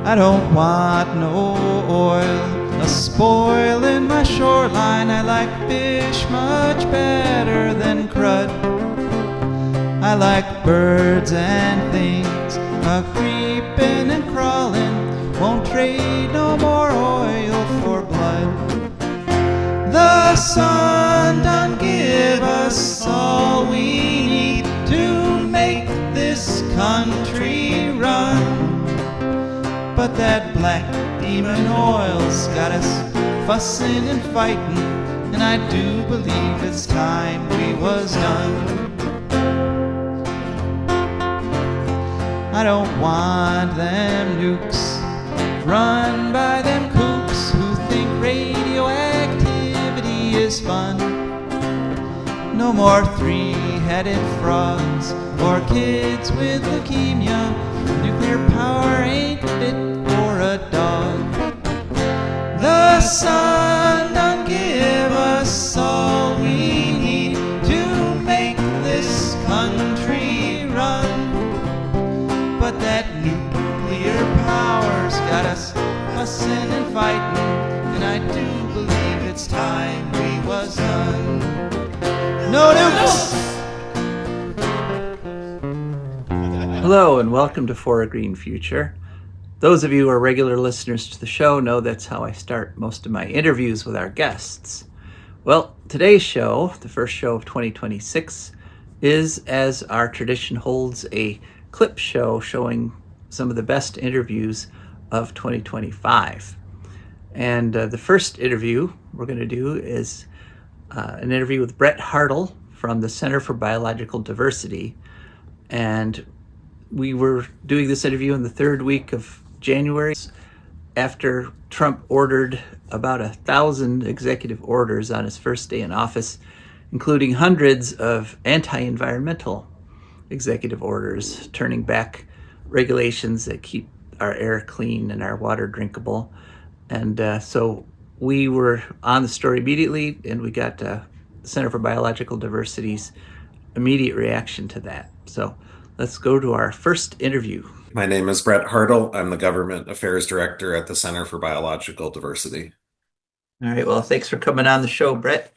I don't want no oil, a spoiling my shoreline. I like fish much better than crud. I like birds and things, a creeping and crawling. Won't trade no more oil for blood. The sun done give us all we need to make this country run. But that black demon oil's got us fussing and fighting, and I do believe it's time we was done. I don't want them nukes run by them kooks who think radioactivity is fun. No more three-headed frogs or kids with leukemia. Nuclear power ain't fit for a dog. The sun done give us all we need to make this country run. But that nuclear power's got us fussing and fighting, and I do believe it's time we was done. No nukes! Hello and welcome to For a Green Future. Those of you who are regular listeners to the show know that's how I start most of my interviews with our guests. Well, today's show, the first show of 2026, is, as our tradition holds, a clip show showing some of the best interviews of 2025. And the first interview we're going to do is an interview with Brett Hartle from the Center for Biological Diversity. And we were doing this interview in the third week of January after Trump ordered about 1,000 executive orders on his first day in office, including hundreds of anti-environmental executive orders, turning back regulations that keep our air clean and our water drinkable. And so we were on the story immediately, and we got the Center for Biological Diversity's immediate reaction to that. So let's go to our first interview. My name is Brett Hartle. I'm the Government Affairs Director at the Center for Biological Diversity. All right, well, thanks for coming on the show, Brett.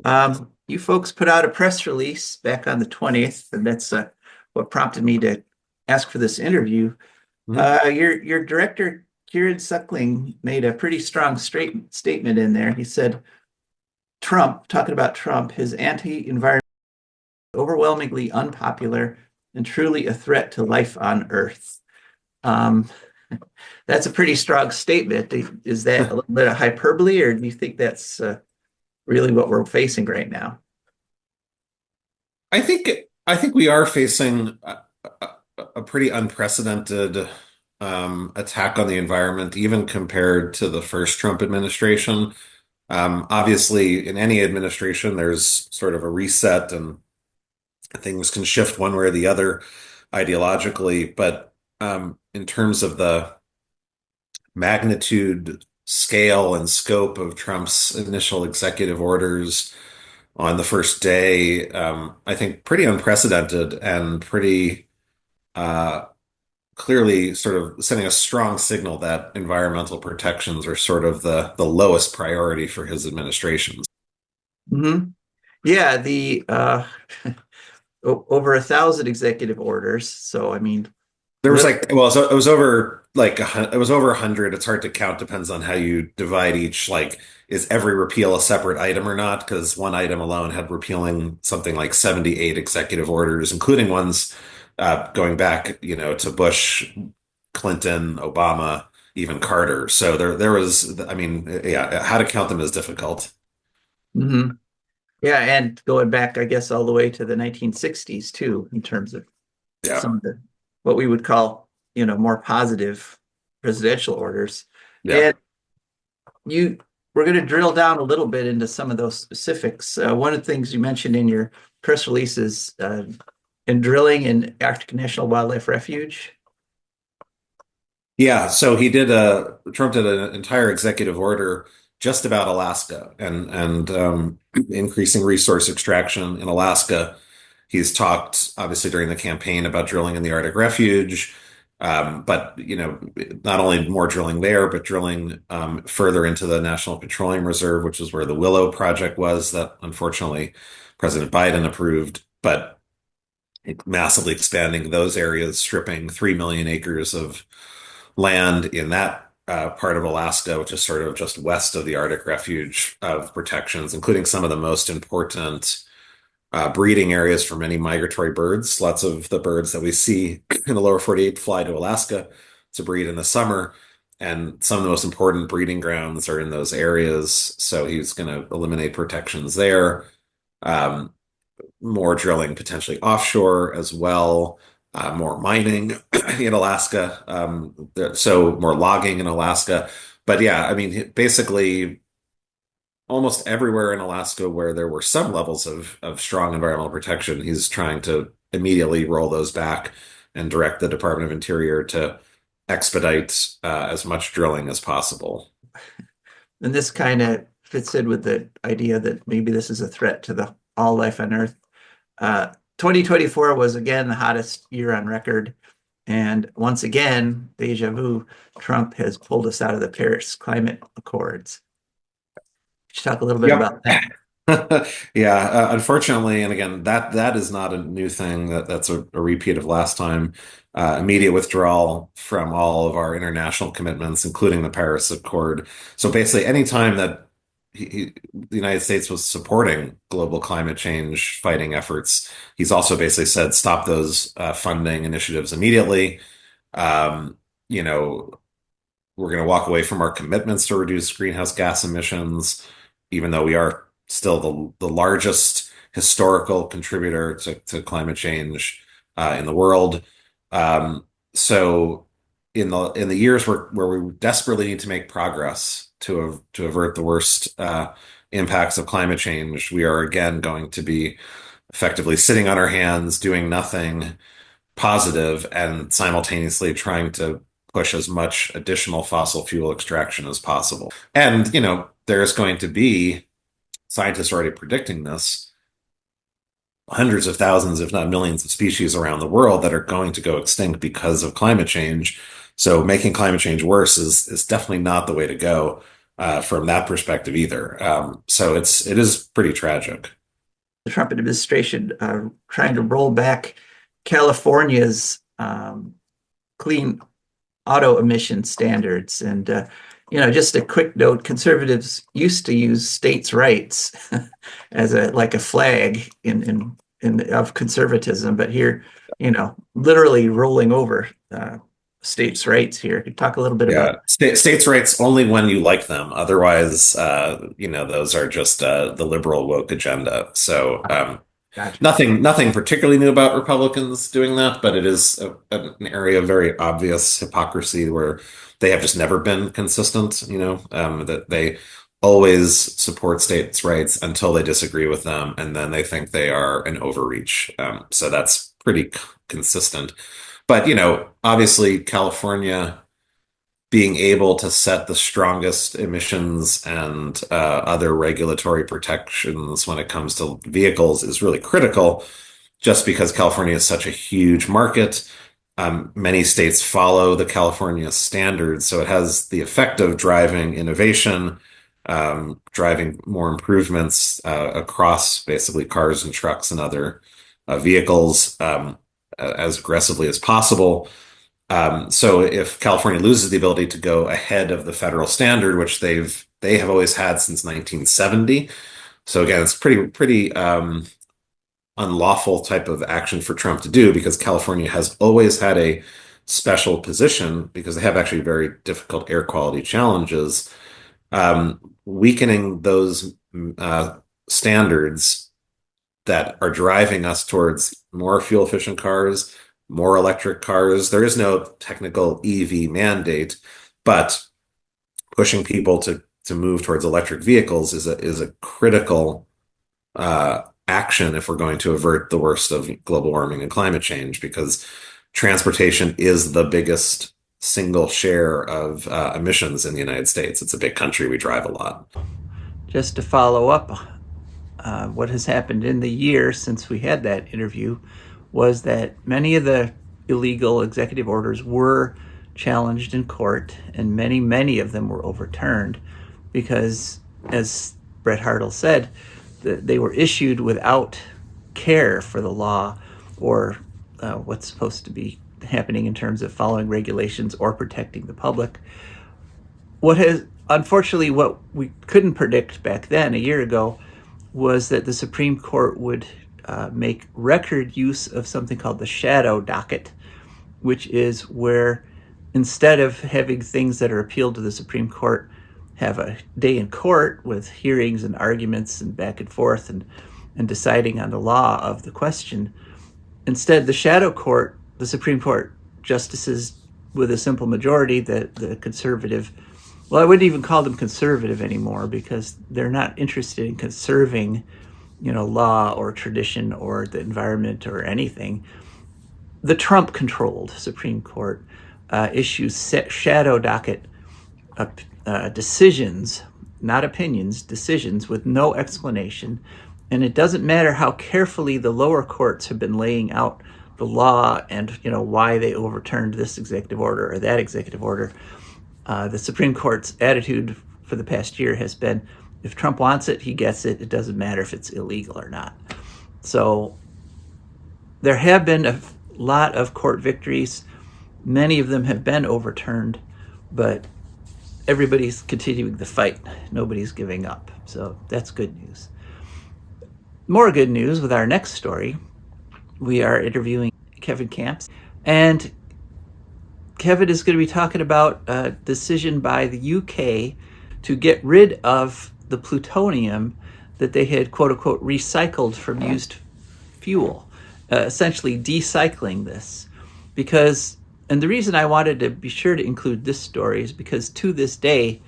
You folks put out a press release back on the 20th, and that's what prompted me to ask for this interview. Your director, Kieran Suckling, made a pretty strong statement in there. He said, Trump, talking about Trump, his anti-environment overwhelmingly unpopular and truly a threat to life on Earth. That's a pretty strong statement. Is that a little bit of hyperbole, or do you think that's really what we're facing right now? I think we are facing a pretty unprecedented attack on the environment, even compared to the first Trump administration. Obviously, in any administration, there's sort of a reset and things can shift one way or the other ideologically. But in terms of the magnitude, scale, and scope of Trump's initial executive orders on the first day, I think pretty unprecedented and pretty clearly sort of sending a strong signal that environmental protections are sort of the lowest priority for his administration. Mm-hmm. Yeah, the over 1,000 executive orders. So, I mean, there was so it was over it was over 100. It's hard to count, depends on how you divide each. Like, is every repeal a separate item or not? Because one item alone had repealing something like 78 executive orders, including ones going back, to Bush, Clinton, Obama, even Carter. So there was, I mean, yeah, how to count them is difficult. Mm-hmm. Yeah, and going back, I guess, all the way to the 1960s too, in terms of some of the what we would call, more positive presidential orders. Yeah. And we're going to drill down a little bit into some of those specifics. One of the things you mentioned in your press release is in drilling in Arctic National Wildlife Refuge. Yeah, so Trump did an entire executive order just about Alaska and increasing resource extraction in Alaska. He's talked, obviously, during the campaign about drilling in the Arctic Refuge. But not only more drilling there, but drilling further into the National Petroleum Reserve, which is where the Willow project was that unfortunately President Biden approved, but massively expanding those areas, stripping 3 million acres of land in that part of Alaska, which is sort of just west of the Arctic Refuge of protections, including some of the most important breeding areas for many migratory birds. Lots of the birds that we see in the lower 48 fly to Alaska to breed in the summer. And some of the most important breeding grounds are in those areas. So he's going to eliminate protections there. Um, More drilling potentially offshore as well, more mining in Alaska, so more logging in Alaska. But yeah, I mean, basically almost everywhere in Alaska where there were some levels of strong environmental protection, he's trying to immediately roll those back and direct the Department of Interior to expedite as much drilling as possible. And this kind of fits in with the idea that maybe this is a threat to the all life on Earth. 2024 was again the hottest year on record. And once again, deja vu, Trump has pulled us out of the Paris Climate Accords. Could you talk a little bit Yep. about that? Yeah, unfortunately, and again, that is not a new thing. That's a repeat of last time. Immediate withdrawal from all of our international commitments, including the Paris Accord. So basically, any time that the United States was supporting global climate change fighting efforts, he's also basically said stop those funding initiatives immediately. Um, you know, we're going to walk away from our commitments to reduce greenhouse gas emissions, even though we are still the largest historical contributor to climate change in the world. So in the years where we desperately need to make progress to avert the worst impacts of climate change, we are again going to be effectively sitting on our hands, doing nothing positive, and simultaneously trying to push as much additional fossil fuel extraction as possible. And, there's going to be scientists already predicting this, hundreds of thousands, if not millions of species around the world that are going to go extinct because of climate change. So making climate change worse is definitely not the way to go from that perspective either. So it is pretty tragic. The Trump administration trying to roll back California's clean auto emission standards. And, just a quick note, conservatives used to use states' rights as a flag of conservatism, but here, literally rolling over states' rights here. Could you talk a little bit about Yeah, states' rights only when you like them. Otherwise, those are just the liberal woke agenda. So, that? Gotcha. nothing particularly new about Republicans doing that, but it is an area of very obvious hypocrisy where they have just never been consistent. That they always support states' rights until they disagree with them, and then they think they are an overreach. So that's pretty consistent. But obviously, California being able to set the strongest emissions and other regulatory protections when it comes to vehicles is really critical, just because California is such a huge market. Many states follow the California standards, so it has the effect of driving innovation, driving more improvements across basically cars and trucks and other vehicles as aggressively as possible. So if California loses the ability to go ahead of the federal standard, which they have always had since 1970, so again, it's pretty unlawful type of action for Trump to do because California has always had a special position because they have actually very difficult air quality challenges. Weakening those standards that are driving us towards more fuel efficient cars, more electric cars. There is no technical EV mandate, but pushing people to move towards electric vehicles is a critical action if we're going to avert the worst of global warming and climate change, because transportation is the biggest single share of emissions in the United States. It's a big country. We drive a lot. Just to follow up, what has happened in the year since we had that interview was that many of the illegal executive orders were challenged in court, and many of them were overturned because, as Brett Hartle said, they were issued without care for the law or what's supposed to be happening in terms of following regulations or protecting the public. Unfortunately, what we couldn't predict back then, a year ago, was that the Supreme Court would make record use of something called the shadow docket, which is where instead of having things that are appealed to the Supreme Court have a day in court with hearings and arguments and back and forth and deciding on the law of the question, instead the shadow court, the Supreme Court justices with a simple majority, the conservative, well, I wouldn't even call them conservative anymore because they're not interested in conserving, law or tradition or the environment or anything. The Trump-controlled Supreme Court issues shadow docket decisions, not opinions, decisions with no explanation. And it doesn't matter how carefully the lower courts have been laying out the law and why they overturned this executive order or that executive order. The Supreme Court's attitude for the past year has been, if Trump wants it, he gets it. It doesn't matter if it's illegal or not. So there have been a lot of court victories. Many of them have been overturned, but everybody's continuing the fight. Nobody's giving up. So that's good news. More good news with our next story. We are interviewing Kevin Camps, and Kevin is going to be talking about a decision by the UK to get rid of the plutonium that they had, quote unquote, recycled from used fuel, essentially decycling this. Because, and the reason I wanted to be sure to include this story is because to this day,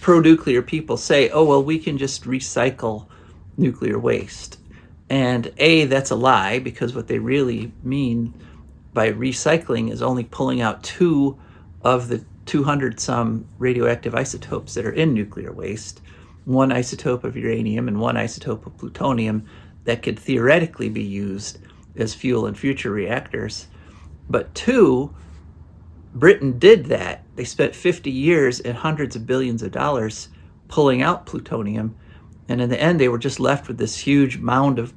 pro-nuclear people say, oh, well, we can just recycle nuclear waste. And A, that's a lie, because what they really mean by recycling is only pulling out 2 of the 200 some radioactive isotopes that are in nuclear waste, 1 isotope of uranium and 1 isotope of plutonium that could theoretically be used as fuel in future reactors. But 2, Britain did that. They spent 50 years and hundreds of billions of dollars pulling out plutonium. And in the end, they were just left with this huge mound of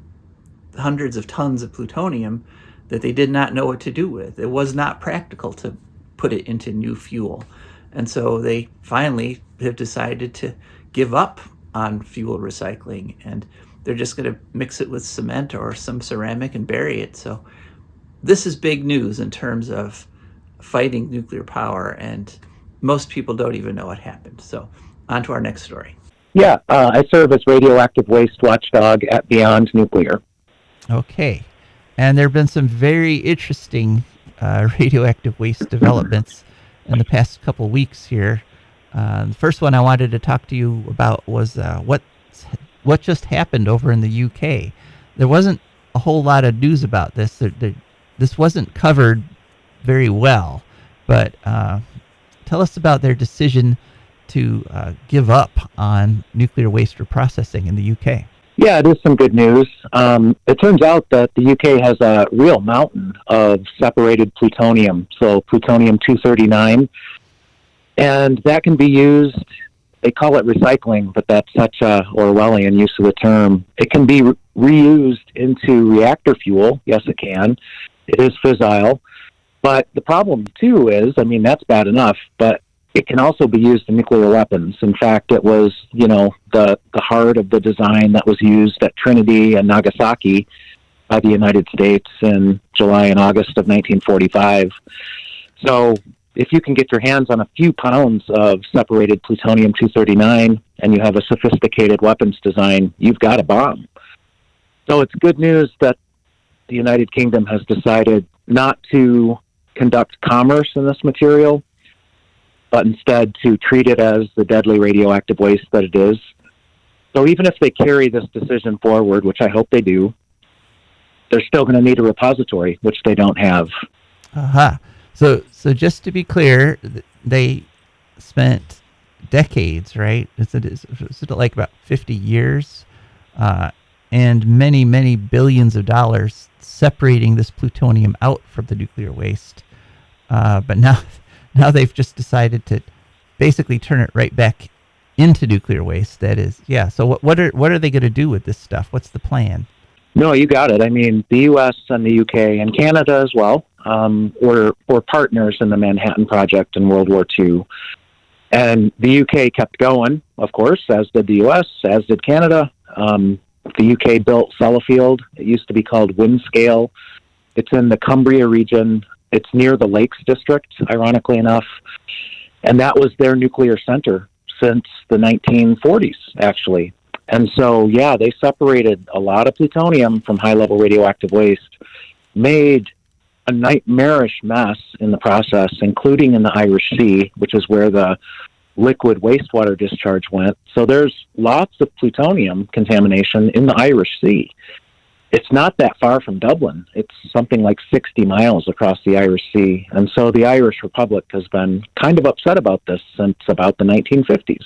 hundreds of tons of plutonium that they did not know what to do with. It was not practical to put it into new fuel. And so they finally have decided to give up on fuel recycling, and they're just going to mix it with cement or some ceramic and bury it. So this is big news in terms of fighting nuclear power, and most people don't even know what happened. So on to our next story. Yeah, I serve as radioactive waste watchdog at Beyond Nuclear. Okay. And there have been some very interesting radioactive waste developments in the past couple of weeks here. The first one I wanted to talk to you about was what just happened over in the UK. There wasn't a whole lot of news about this. This wasn't covered very well, but tell us about their decision to give up on nuclear waste reprocessing in the UK. Yeah, it is some good news. It turns out that the UK has a real mountain of separated plutonium, so plutonium-239, and that can be used, they call it recycling, but that's such a Orwellian use of the term. It can be reused into reactor fuel. Yes, it can. It is fissile. But the problem, too, is, that's bad enough, but it can also be used in nuclear weapons. In fact, it was, the heart of the design that was used at Trinity and Nagasaki by the United States in July and August of 1945. So if you can get your hands on a few pounds of separated plutonium-239 and you have a sophisticated weapons design, you've got a bomb. So it's good news that the United Kingdom has decided not to conduct commerce in this material, but instead to treat it as the deadly radioactive waste that it is. So even if they carry this decision forward, which I hope they do, they're still going to need a repository, which they don't have. Uh-huh. So just to be clear, they spent decades, right? Is it like about 50 years and many, many billions of dollars separating this plutonium out from the nuclear waste. But now they've just decided to basically turn it right back into nuclear waste. That is, yeah. So what are they going to do with this stuff? What's the plan? No, you got it. I mean, the U.S. and the U.K. and Canada as well were partners in the Manhattan Project in World War II. And the U.K. kept going, of course, as did the U.S., as did Canada. The U.K. built Sellafield. It used to be called Windscale. It's in the Cumbria region. It's near the Lakes District, ironically enough. And that was their nuclear center since the 1940s, actually. And so, yeah, they separated a lot of plutonium from high-level radioactive waste, made a nightmarish mess in the process, including in the Irish Sea, which is where the liquid wastewater discharge went. So there's lots of plutonium contamination in the Irish Sea. It's not that far from Dublin. It's something like 60 miles across the Irish Sea. And so the Irish Republic has been kind of upset about this since about the 1950s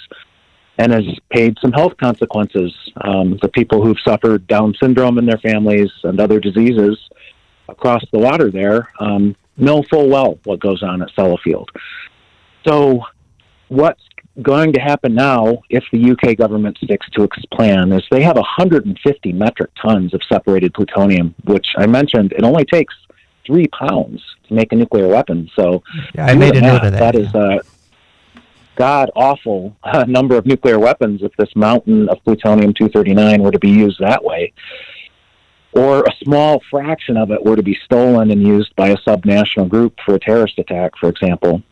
and has paid some health consequences. The people who've suffered Down syndrome in their families and other diseases across the water there know full well what goes on at Sellafield. So what's going to happen now, if the UK government sticks to its plan, is they have 150 metric tons of separated plutonium, which I mentioned, it only takes 3 pounds to make a nuclear weapon. So yeah, I made a note of that. That is a god-awful number of nuclear weapons if this mountain of plutonium-239 were to be used that way, or a small fraction of it were to be stolen and used by a subnational group for a terrorist attack, for example.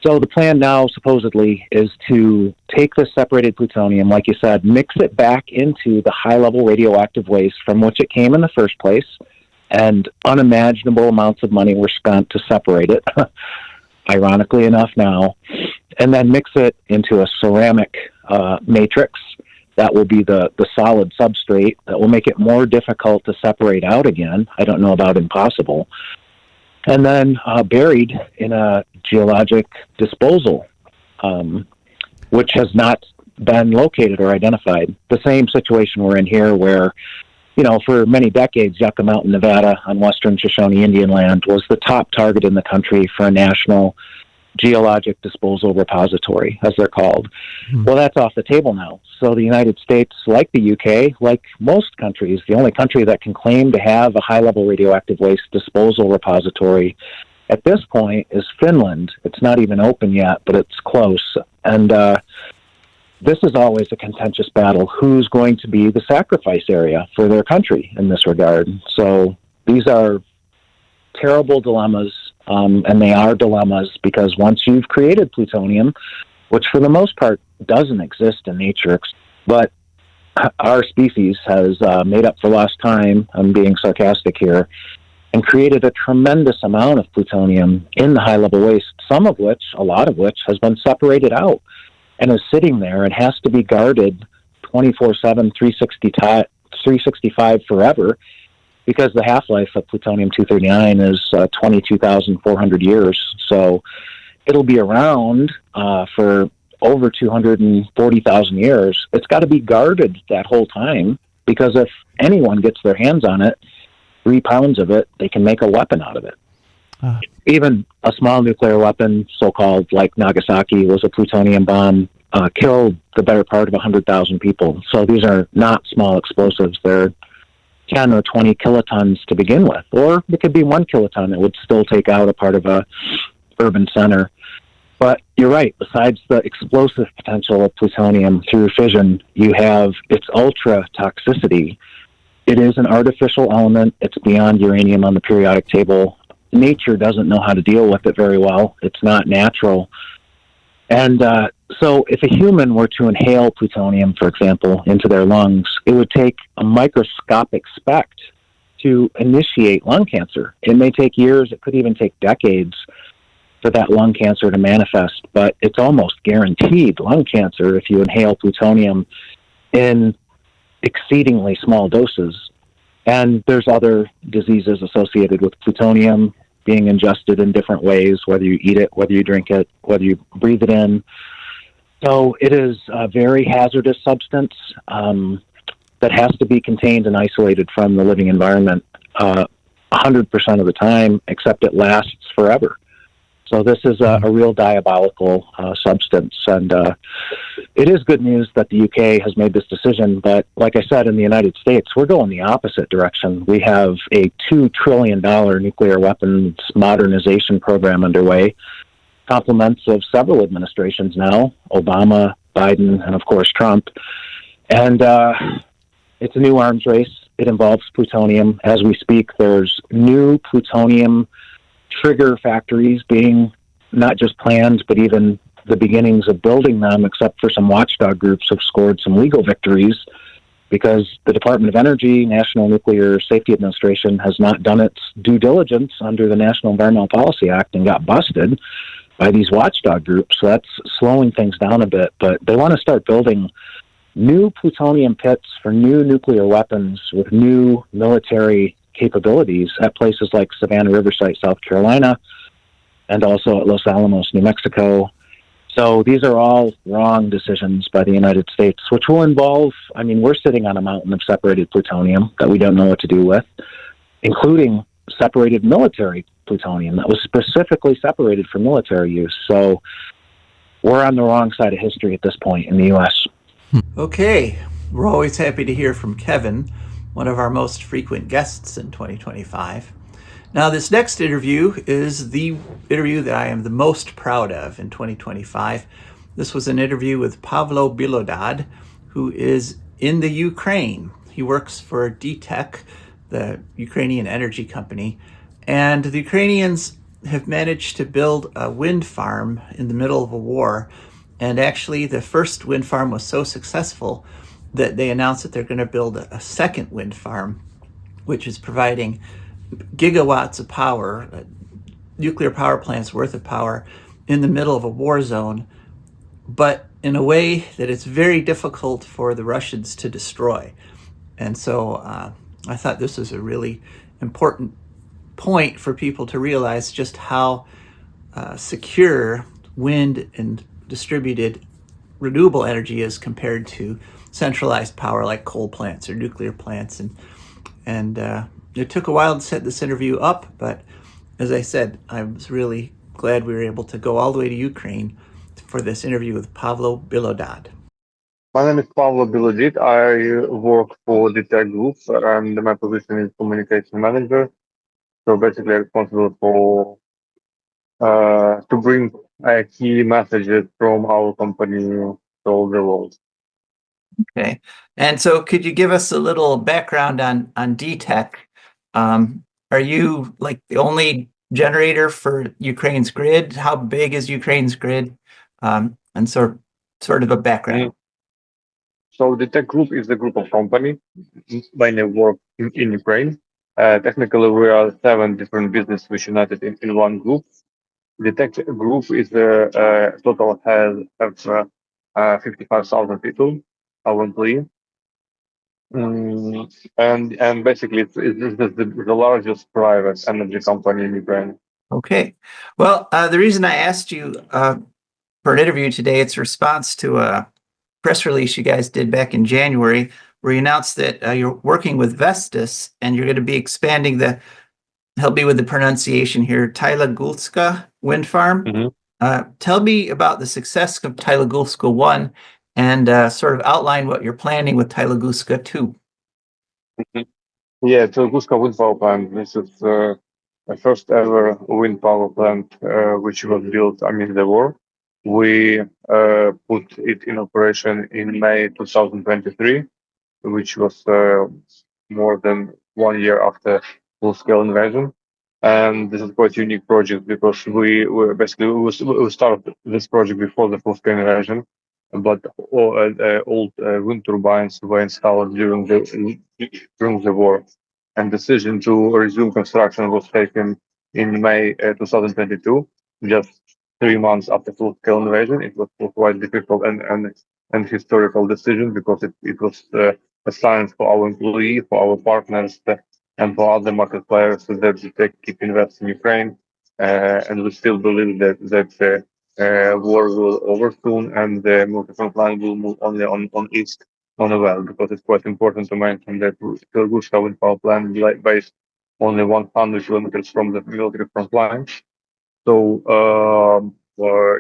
So the plan now, supposedly, is to take this separated plutonium, like you said, mix it back into the high-level radioactive waste from which it came in the first place, and unimaginable amounts of money were spent to separate it, ironically enough now, and then mix it into a ceramic matrix that will be the solid substrate that will make it more difficult to separate out again. I don't know about impossible. And then buried in a geologic disposal, which has not been located or identified. The same situation we're in here where, for many decades, Yucca Mountain, Nevada, on western Shoshone Indian land was the top target in the country for a national geologic disposal repository, as they're called. Well, that's off the table now. So the United States, like the UK, like most countries, the only country that can claim to have a high-level radioactive waste disposal repository at this point is Finland. It's not even open yet, but it's close. And this is always a contentious battle. Who's going to be the sacrifice area for their country in this regard? So these are terrible dilemmas. And they are dilemmas because once you've created plutonium, which for the most part doesn't exist in nature, but our species has made up for lost time, I'm being sarcastic here, and created a tremendous amount of plutonium in the high-level waste, a lot of which has been separated out and is sitting there and has to be guarded 24/7, 365 forever, because the half-life of plutonium-239 is 22,400 years. So it'll be around for over 240,000 years. It's got to be guarded that whole time, because if anyone gets their hands on it, 3 pounds of it, they can make a weapon out of it. Even a small nuclear weapon, so-called, like Nagasaki, was a plutonium bomb, killed the better part of 100,000 people. So these are not small explosives. They're 10 or 20 kilotons to begin with, or it could be 1 kiloton. It would still take out a part of a urban center. But you're right, besides the explosive potential of plutonium through fission, you have its ultra toxicity. It is an artificial element. It's beyond uranium on the periodic table. Nature doesn't know how to deal with it very well. It's not natural. And so if a human were to inhale plutonium, for example, into their lungs, it would take a microscopic speck to initiate lung cancer. It may take years. It could even take decades for that lung cancer to manifest, but it's almost guaranteed lung cancer if you inhale plutonium in exceedingly small doses. And there's other diseases associated with plutonium being ingested in different ways, whether you eat it, whether you drink it, whether you breathe it in. So it is a very hazardous substance. that has to be contained and isolated from the living environment 100% of the time, except it lasts forever. So this is a real diabolical substance, and it is good news that the UK has made this decision. But like I said, in the United States, we're going the opposite direction. We have a $2 trillion nuclear weapons modernization program underway, complements of several administrations now, Obama, Biden, and of course Trump. And it's a new arms race. It involves plutonium. As we speak, there's new plutonium trigger factories being not just planned, but even the beginnings of building them, except for some watchdog groups have scored some legal victories because the Department of Energy, National Nuclear Safety Administration, has not done its due diligence under the National Environmental Policy Act and got busted by these watchdog groups. So that's slowing things down a bit, but they want to start building new plutonium pits for new nuclear weapons with new military capabilities at places like Savannah River Site, South Carolina, and also at Los Alamos, New Mexico. So these are all wrong decisions by the United States, which will involve, I mean, we're sitting on a mountain of separated plutonium that we don't know what to do with, including separated military plutonium that was specifically separated for military use. So we're on the wrong side of history at this point in the U.S. Okay, we're always happy to hear from Kevin, one of our most frequent guests in 2025. Now, this next interview is the interview that I am the most proud of in 2025. This was an interview with Pavlo Bilodad, who is in the Ukraine. He works for DTEK, the Ukrainian energy company, and the Ukrainians have managed to build a wind farm in the middle of a war. And actually, the first wind farm was so successful that they announced that they're going to build a second wind farm, which is providing gigawatts of power, nuclear power plants worth of power in the middle of a war zone, but in a way that it's very difficult for the Russians to destroy. And so I thought this was a really important point for people to realize just how secure wind and distributed renewable energy is compared to centralized power like coal plants or nuclear plants. And it took a while to set this interview up, but as I said, I was really glad we were able to go all the way to Ukraine for this interview with Pavlo Bilodad. My name is Pavlo Bilodid. I work for the tech group, and my position is communication manager. So basically, responsible for to bring key messages from our company to all the world. Okay, and so could you give us a little background on DTEK? Are you like the only generator for Ukraine's grid? How big is Ukraine's grid? And sort of a background. So the tech group is a group of companies mainly work in Ukraine. Technically, we are 7 different businesses which united in one group. The tech group is total has 55,000 people, our employees. And basically, it's the largest private energy company in Ukraine. Okay. Well, the reason I asked you for an interview today, it's a response to a press release you guys did back in January, where you announced that you're working with Vestas and you're going to be expanding help me with the pronunciation here, Tylagulska wind farm. Mm-hmm. Tell me about the success of Tylagulska 1 and sort of outline what you're planning with Tylagulska 2. Yeah, Tunguska wind power plant. This is the first ever wind power plant which was built amid the war. We put it in operation in May 2023, which was more than 1 year after full-scale invasion. And this is quite a unique project because we started this project before the full-scale invasion, but old wind turbines were installed during the war. And decision to resume construction was taken in May 2022, just 3 months after full-scale invasion. It was quite difficult and historical decision because it was a sign for our employees, for our partners, and for other market players that they keep investing in Ukraine. And we still believe that war will over soon and the multi-front line will move only on east on a well, because it's quite important to mention that Tunguska wind power plant is based only 100 kilometers from the military front line. So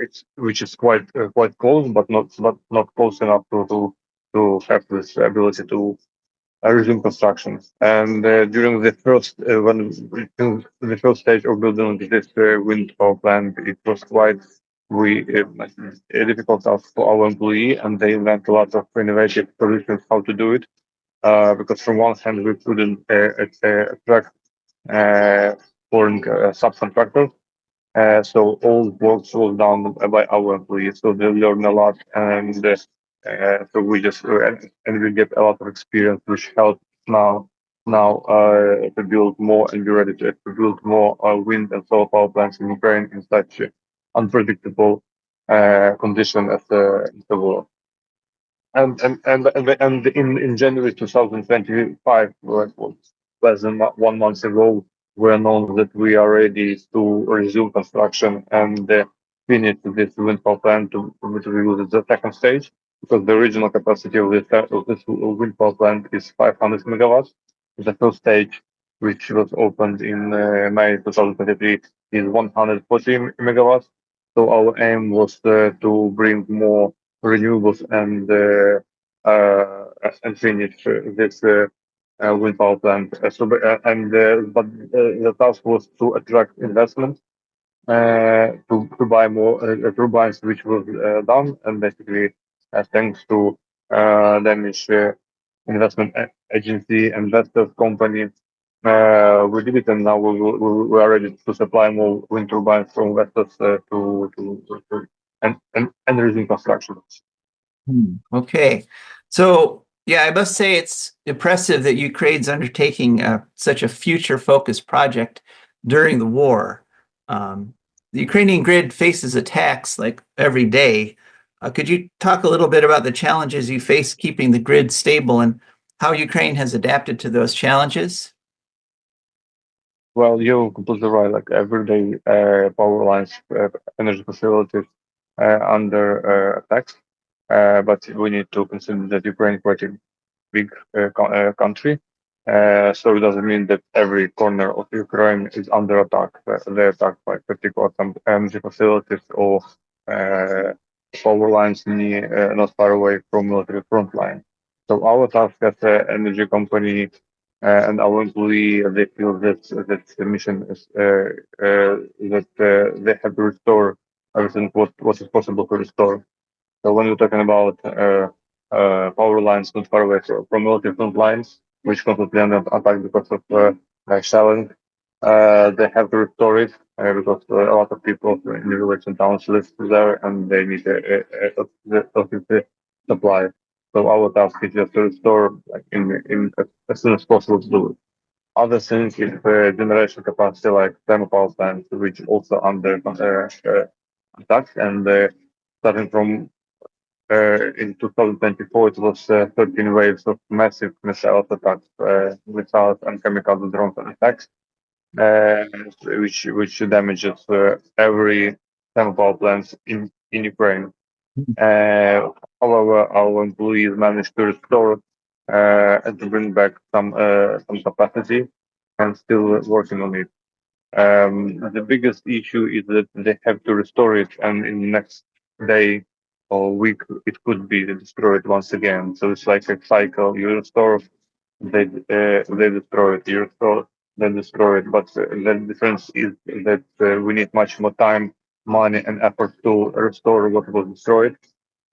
it's which is quite close, but not close enough to have this ability to resume construction. And during the first when the first stage of building this wind power plant, it was quite we a difficult task for our employee, and they invent a lot of innovative solutions how to do it. Because from one hand we couldn't attract foreign subcontractors, so all work was done by our employees. So they learn a lot, and so we just and we get a lot of experience, which helps now to build more and be ready to build more wind and solar power plants in Ukraine in such unpredictable condition as the war. And in January 2025, less than 1 month ago, we announced that we are ready to resume construction and finish this wind power plant to use the second stage, because the original capacity of this wind power plant is 500 megawatts. The first stage, which was opened in May 2023, is 140 megawatts. So our aim was to bring more renewables and finish this wind power plant. But the task was to attract investment to buy more turbines, which was done, and basically thanks to Danish investment agency, investors company, we did it, and now we are ready to supply more wind turbines from investors to and resume construction. Okay. So, yeah, I must say it's impressive that Ukraine's undertaking such a future-focused project during the war. The Ukrainian grid faces attacks like every day. Could you talk a little bit about the challenges you face keeping the grid stable and how Ukraine has adapted to those challenges? Well, you're completely right. Like everyday power lines, energy facilities under attacks. But we need to consider that Ukraine is quite a big country. So it doesn't mean that every corner of Ukraine is under attack. They're attacked by particular some energy facilities or uh, power lines not far away from military front line. So our task as an energy company and our employee, they feel that the mission is that they have to restore everything what is possible to restore. So when we're talking about power lines not far away from military front lines, which completely under attack because of shelling, they have to restore it because a lot of people in the village and towns live there, and they need a supply. So our task is just to restore like in as soon as possible to do it. Other things is generation capacity like thermal power plants, which also under attack, and starting from in 2024, it was 13 waves of massive missile attacks, missiles and chemical drone attacks, uh, which damages every thermal power plants in Ukraine. Uh, However, our employees managed to restore and to bring back some capacity, and still working on it. The biggest issue is that they have to restore it, and in the next day or week, it could be destroyed once again. So it's like a cycle. You restore, they destroy it. You restore, they destroy it. But the difference is that we need much more time, money, and effort to restore what was destroyed,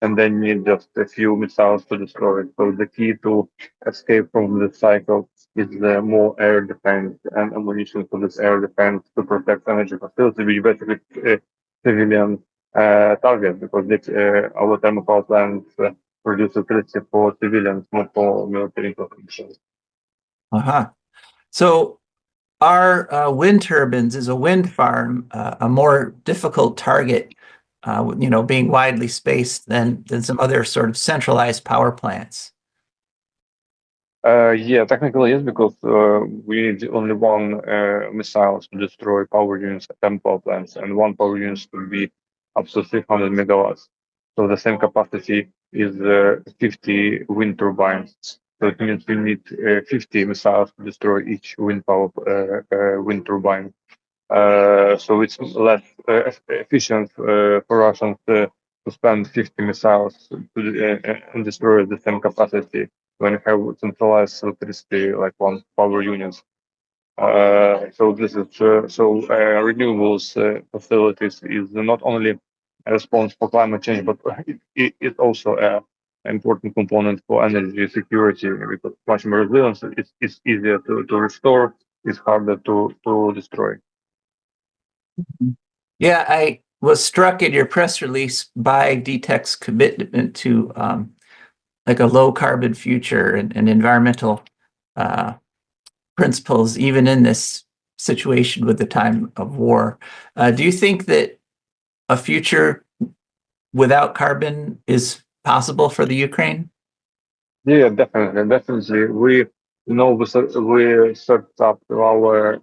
and then need just a few missiles to destroy it. So the key to escape from this cycle is more air defense and ammunition for this air defense to protect energy facilities, which basically civilian target, because our thermal power plants produce electricity for civilians, not for military purposes. Uh-huh. So our wind turbines is a wind farm, a more difficult target, being widely spaced than some other sort of centralized power plants. Yeah, technically yes, because we need only one missile to destroy power units at 10 power plants, and one power unit could be up to 300 megawatts. So the same capacity is 50 wind turbines. So it means we need 50 missiles to destroy each wind wind turbine. So it's less efficient for Russians to spend 50 missiles and destroy the same capacity when you have centralized electricity like one power units. So this is renewables facilities is not only a response for climate change, but it's also an important component for energy security because much more resilient. It's easier to restore. It's harder to destroy. Yeah, I was struck in your press release by DTEC's commitment to like a low carbon future and environmental principles, even in this situation with the time of war. Do you think that a future without carbon is possible for the Ukraine? Yeah, definitely. We set up our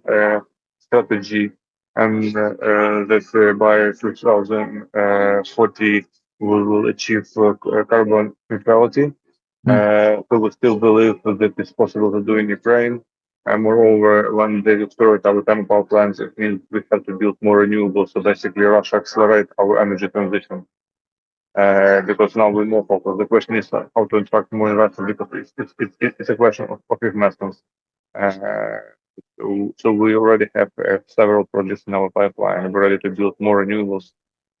strategy, and that by 2040 we will achieve carbon neutrality. So we still believe that it's possible to do in Ukraine. And moreover, when they destroy our thermal power plants, it means we have to build more renewables. So basically, Russia accelerate our energy transition because now we're more focused. The question is how to attract more investors because it's a question of investments. Uh, so we already have several projects in our pipeline. We're ready to build more renewables,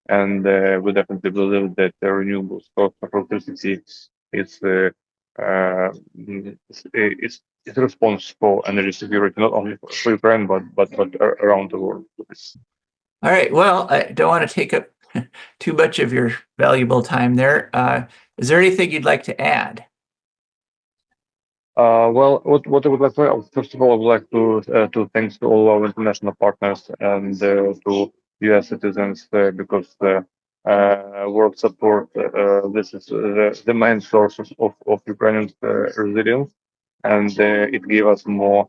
and we definitely believe that the renewables cost of electricity is it's a response for energy security, not only for Ukraine but around the world. All right. Well, I don't want to take up too much of your valuable time there. Is there anything you'd like to add? Well, what I would like to first of all, I would like to thanks to all our international partners and to U.S. citizens because world support. This is the main source of Ukrainian resilience, and it gave us more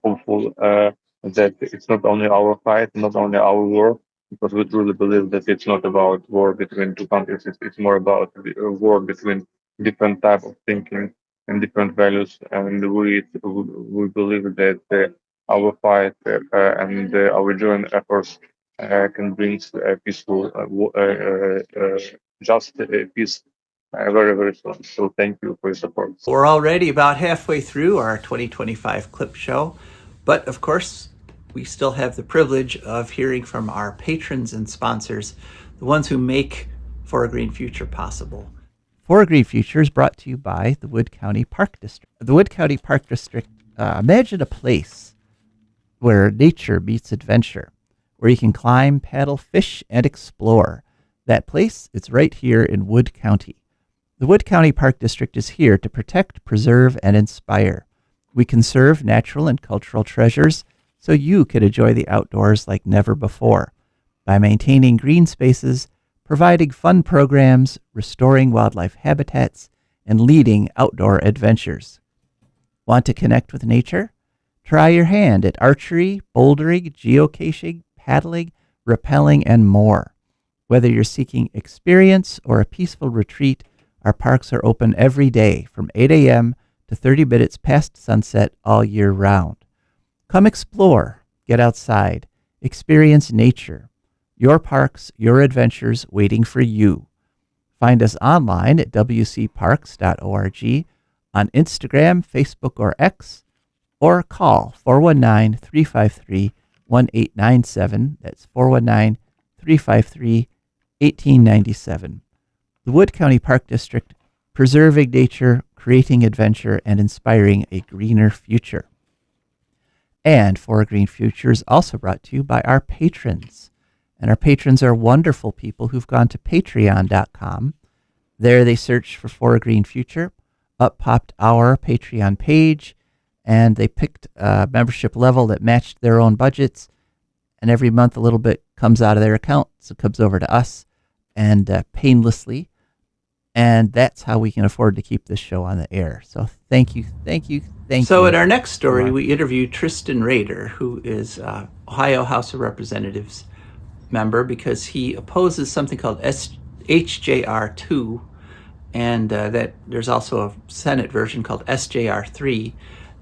hopeful that it's not only our fight, not only our war, because we truly believe that it's not about war between two countries. It's more about war between different type of thinking and different values, and we believe that our fight and our joint efforts can bring a peaceful, just peace very, very soon. So thank you for your support. We're already about halfway through our 2025 clip show, but of course, we still have the privilege of hearing from our patrons and sponsors, the ones who make For a Green Future possible. For a Green Future is brought to you by the Wood County Park District. The Wood County Park District, imagine a place where nature meets adventure, where you can climb, paddle, fish, and explore. That place, it's right here in Wood County. The Wood County Park District is here to protect, preserve, and inspire. We conserve natural and cultural treasures so you can enjoy the outdoors like never before by maintaining green spaces, providing fun programs, restoring wildlife habitats, and leading outdoor adventures. Want to connect with nature? Try your hand at archery, bouldering, geocaching, paddling, rappelling, and more. Whether you're seeking experience or a peaceful retreat, our parks are open every day from 8 a.m. to 30 minutes past sunset all year round. Come explore, get outside, experience nature. Your parks, your adventures waiting for you. Find us online at wcparks.org, on Instagram, Facebook, or X, or call 419-353-1897. That's 419-353-1897. The Wood County Park District, preserving nature, creating adventure, and inspiring a greener future. And For a Green Future is also brought to you by our patrons. And our patrons are wonderful people who've gone to patreon.com. There they searched for a Green Future. Up popped our Patreon page, and they picked a membership level that matched their own budgets. And every month a little bit comes out of their account, so it comes over to us, and painlessly. And that's how we can afford to keep this show on the air. So thank you. So in our next story, we interview Tristan Rader, who is Ohio House of Representatives member because he opposes something called HJR2, and that there's also a Senate version called SJR3.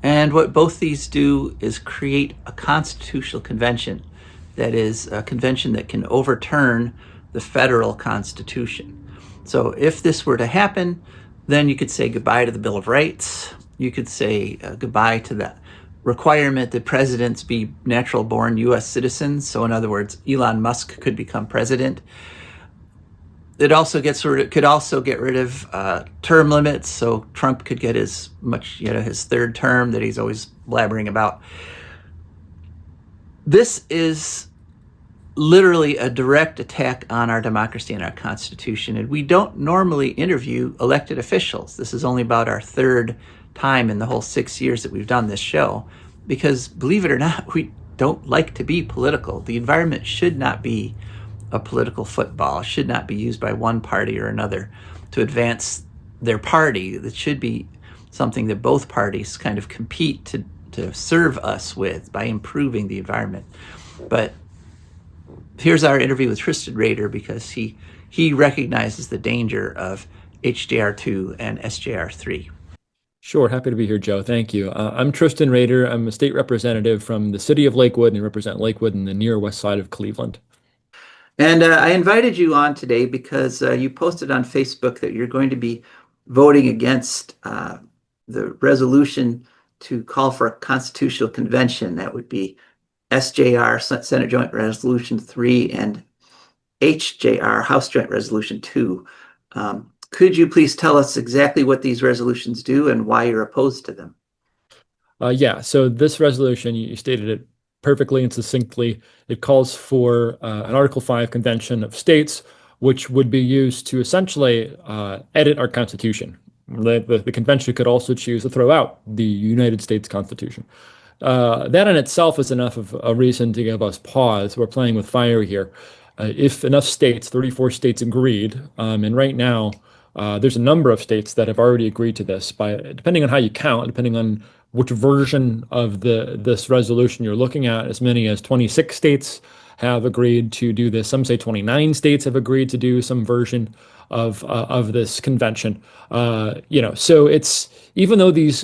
And what both these do is create a constitutional convention, that is a convention that can overturn the federal constitution. So if this were to happen, then you could say goodbye to the Bill of Rights. You could say goodbye to the requirement that presidents be natural born U.S. citizens. So in other words, Elon Musk could become president. It also could also get rid of term limits, so Trump could get his third term that he's always blabbering about. This is literally a direct attack on our democracy and our Constitution, and we don't normally interview elected officials. This is only about our third time in the whole 6 years that we've done this show, because believe it or not, we don't like to be political. The environment should not be a political football, should not be used by one party or another to advance their party. That should be something that both parties kind of compete to serve us with by improving the environment. But here's our interview with Tristan Rader, because he recognizes the danger of HJR2 and SJR3. Sure, happy to be here, Joe. Thank you. I'm Tristan Rader. I'm a state representative from the city of Lakewood and represent Lakewood in the near west side of Cleveland. And I invited you on today because you posted on Facebook that you're going to be voting against the resolution to call for a constitutional convention. That would be SJR, Senate Joint Resolution 3, and HJR, House Joint Resolution 2. Could you please tell us exactly what these resolutions do and why you're opposed to them? Yeah, so this resolution, you stated it perfectly and succinctly. It calls for an Article 5 convention of states, which would be used to essentially edit our Constitution. The convention could also choose to throw out the United States Constitution. That in itself is enough of a reason to give us pause. We're playing with fire here. If enough states, 34 states agreed, and right now there's a number of states that have already agreed to this, depending on how you count, depending on which version of this resolution you're looking at, as many as 26 states have agreed to do this. Some say 29 states have agreed to do some version of this convention. So it's, even though these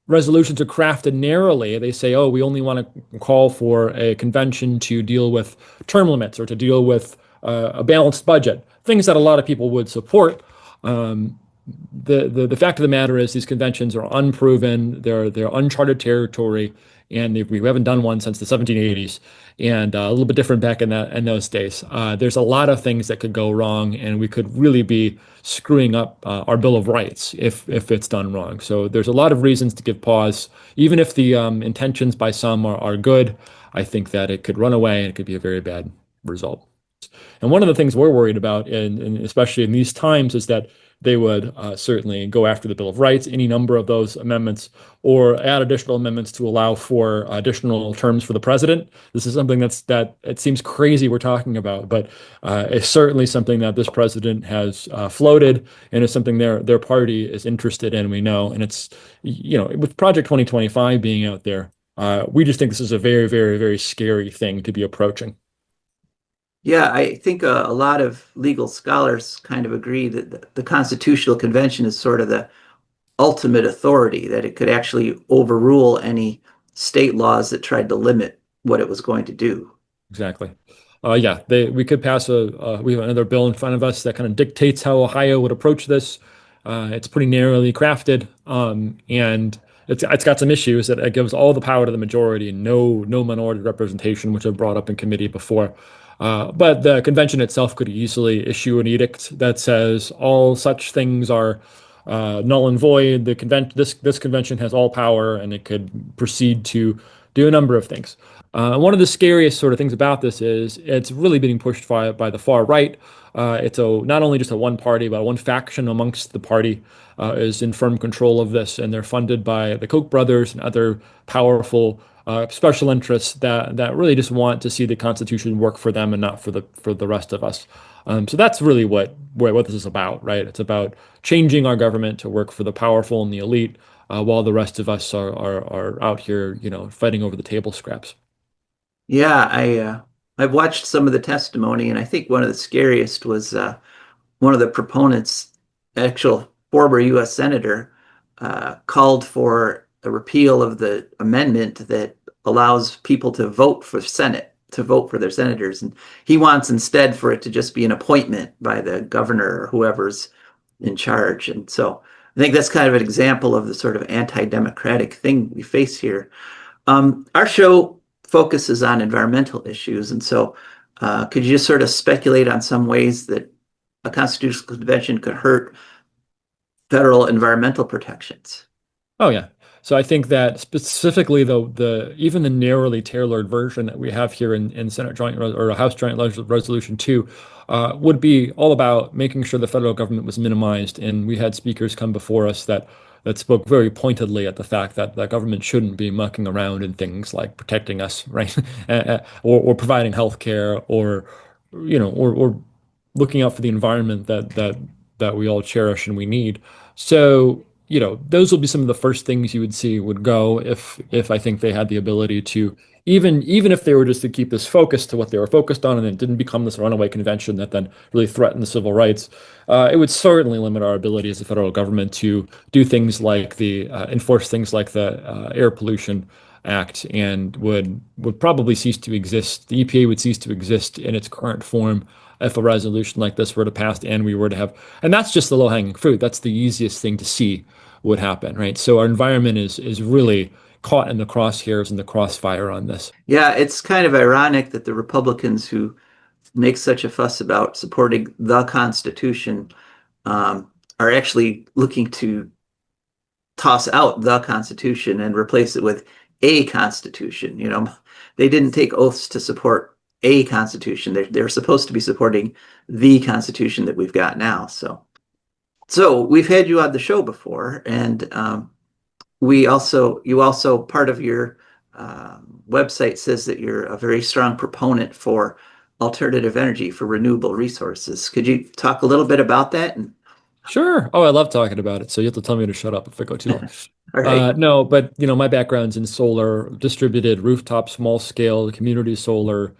resolutions are crafted narrowly, they say, oh, we only want to call for a convention to deal with term limits or to deal with a balanced budget, things that a lot of people would support. The fact of the matter is these conventions are unproven, they're uncharted territory, and we haven't done one since the 1780s, and a little bit different back in those days. There's a lot of things that could go wrong, and we could really be screwing up our Bill of Rights if it's done wrong. So there's a lot of reasons to give pause. Even if the intentions by some are good, I think that it could run away and it could be a very bad result. And one of the things we're worried about, and especially in these times, is that they would certainly go after the Bill of Rights, any number of those amendments, or add additional amendments to allow for additional terms for the president. This is something that it seems crazy we're talking about, but it's certainly something that this president has floated, and it's something their party is interested in, we know. And it's, with Project 2025 being out there, we just think this is a very, very, very scary thing to be approaching. Yeah, I think a lot of legal scholars kind of agree that the Constitutional Convention is sort of the ultimate authority, that it could actually overrule any state laws that tried to limit what it was going to do. Exactly. We could pass we have another bill in front of us that kind of dictates how Ohio would approach this. It's pretty narrowly crafted, and it's got some issues that it gives all the power to the majority and no minority representation, which I've brought up in committee before. But the convention itself could easily issue an edict that says all such things are null and void. This convention has all power, and it could proceed to do a number of things. One of the scariest sort of things about this is it's really being pushed by the far right. It's not only just a one party, but one faction amongst the party is in firm control of this, and they're funded by the Koch brothers and other powerful special interests that really just want to see the Constitution work for them and not for the rest of us. So that's really what this is about, right? It's about changing our government to work for the powerful and the elite, while the rest of us are out here, fighting over the table scraps. Yeah, I've watched some of the testimony, and I think one of the scariest was one of the proponents actual former U.S. senator, called for a repeal of the amendment that allows people to vote for Senate, to vote for their senators. And he wants instead for it to just be an appointment by the governor or whoever's in charge. And so I think that's kind of an example of the sort of anti-democratic thing we face here. Our show focuses on environmental issues. And so could you just sort of speculate on some ways that a constitutional convention could hurt federal environmental protections? Oh yeah. So I think that specifically though the even the narrowly tailored version that we have here in Senate Joint or House Joint Resolution 2 would be all about making sure the federal government was minimized. And we had speakers come before us that spoke very pointedly at the fact that the government shouldn't be mucking around in things like protecting us, right? Or providing health care or looking out for the environment that we all cherish and we need. So, those will be some of the first things you would see would go if I think they had the ability to even if they were just to keep this focus to what they were focused on and it didn't become this runaway convention that then really threatened the civil rights, it would certainly limit our ability as a federal government to do things like the enforce things like the Air Pollution Act and would probably cease to exist. The EPA would cease to exist in its current form if a resolution like this were to pass and we were to have, and that's just the low-hanging fruit. That's the easiest thing to see would happen, right? So our environment is really caught in the crosshairs and the crossfire on this. Yeah, it's kind of ironic that the Republicans who make such a fuss about supporting the Constitution are actually looking to toss out the Constitution and replace it with a Constitution. They didn't take oaths to support a Constitution. They're supposed to be supporting the Constitution that we've got now. So we've had you on the show before, and you also part of your website says that you're a very strong proponent for alternative energy, for renewable resources. Could you talk a little bit about that? Sure. Oh, I love talking about it. So you have to tell me to shut up if I go too long. All right. No, but my background's in solar, distributed rooftop, small scale, community solar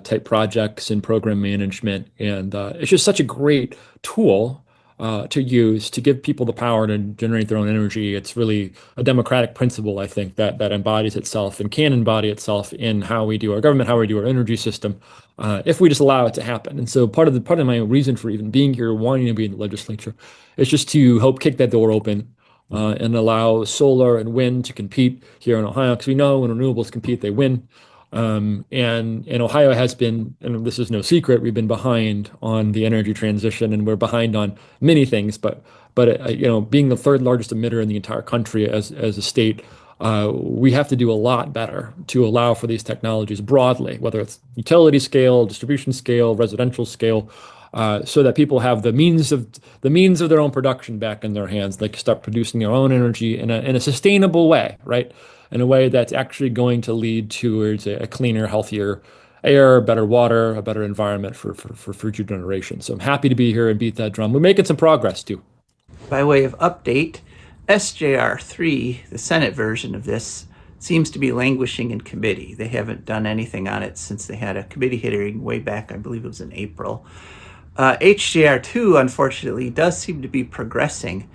type projects and program management, and it's just such a great tool to use to give people the power to generate their own energy. It's really a democratic principle, I think, that embodies itself and can embody itself in how we do our government, how we do our energy system, if we just allow it to happen. And so part of my reason for even being here, wanting to be in the legislature, is just to help kick that door open and allow solar and wind to compete here in Ohio, because we know when renewables compete, they win. And Ohio has been, and this is no secret, we've been behind on the energy transition, and we're behind on many things. But being the third largest emitter in the entire country as a state, we have to do a lot better to allow for these technologies broadly, whether it's utility scale, distribution scale, residential scale, so that people have the means of their own production back in their hands. They can start producing their own energy in a sustainable way, right? In a way that's actually going to lead towards a cleaner, healthier air, better water, a better environment for future generations. So I'm happy to be here and beat that drum. We're making some progress too. By way of update, SJR3, the Senate version of this, seems to be languishing in committee. They haven't done anything on it since they had a committee hearing way back, I believe it was in April. HJR2, unfortunately, does seem to be progressing.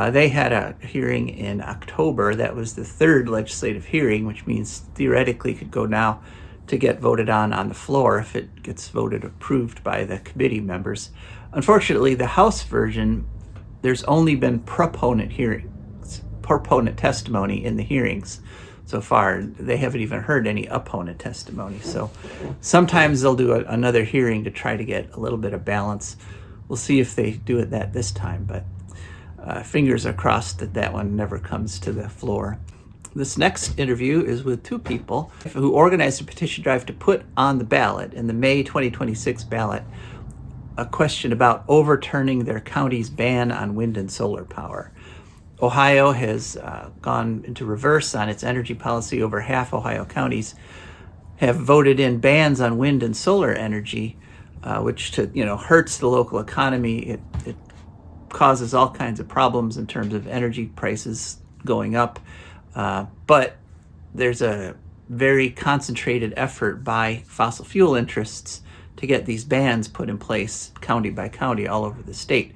They had a hearing in October. That was the third legislative hearing, which means theoretically could go now to get voted on the floor if it gets voted approved by the committee members. Unfortunately, the House version, there's only been proponent testimony in the hearings so far. They haven't even heard any opponent testimony. So sometimes they'll do another hearing to try to get a little bit of balance. We'll see if they do it this time, but fingers are crossed that one never comes to the floor. This next interview is with two people who organized a petition drive to put on the ballot, in the May 2026 ballot, a question about overturning their county's ban on wind and solar power. Ohio has gone into reverse on its energy policy. Over half Ohio counties have voted in bans on wind and solar energy, which hurts the local economy. It causes all kinds of problems in terms of energy prices going up. But there's a very concentrated effort by fossil fuel interests to get these bans put in place county by county all over the state.